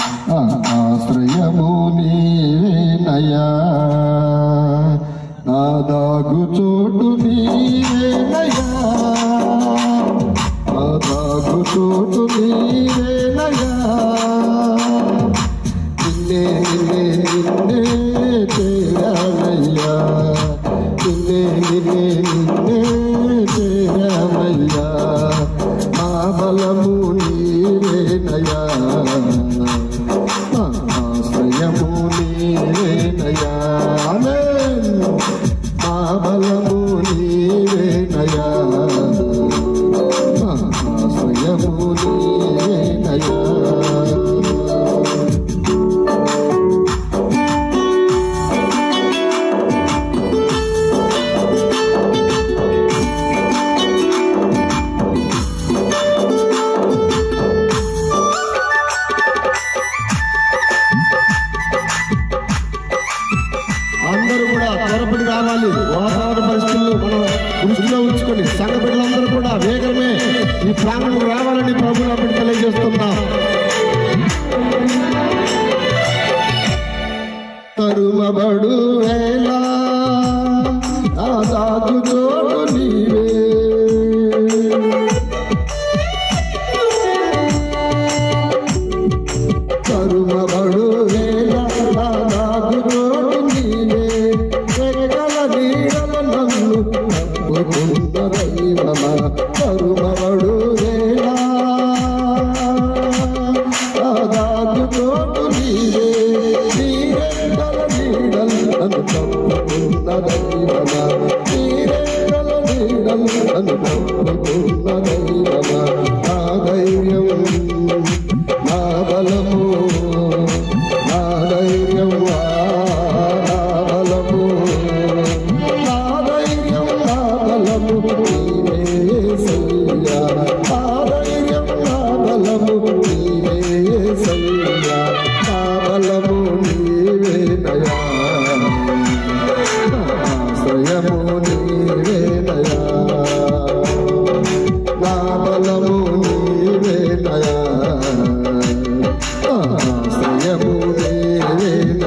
ఆశ్రయము నీవేనయ్యా, నా దాగు చోటు నీవేనయ్యా, నా దాగు చోటు నీవేనయ్యా, నిన్నే నిన్నే నిన్నే చేరామయ్యా, నిన్నే నిన్నే నిన్నే చేరామయ్యా, మా బలము నీవేనయ్యా, ఆశ్రయము నీవేనయ్యా, మా బలము నీవేనయ్యా, ఆశ్రయము నీవేనయ్యా. అందరూ కూడా త్వరపడి రావాలి. వాతావరణ పరిస్థితులు మనం దృష్టిలో ఉంచుకొని సంఘ బిడ్డలందరూ కూడా వేగమే ఈ ప్రాంగణం రావాలని ప్రభువుని అప్పటి తెలియజేస్తున్నాం. తరుమబడు వేళ నా దాగు చోటు నీవే, తరుమబడు వేళ నా దాగు చోటు నీవే, రెక్కల నీడల నన్ను కప్పుకున్న దైవమా, తరుమబడు వేళ నా దాగు చోటు నీవే, నీ రెక్కల నీడల నన్ను కప్పుకున్న దైవమా, నీ రెక్కల నీడల నన్ను కప్పుకున్న దైవమా, నా ధైర్యం నా బలము, నా ధైర్యం నా బలము, నా ధైర్యం నా బలము నీవే యేసయ్యా, నా ధైర్యం నా బలము నీవే యేసయ్యా, నా బలము నీవేనయ్యా, ఆశ్రయము నీవేనయ్యా, నా బలము నీవేనయ్యా, ఆశ్రయము నీవేనయ్యా.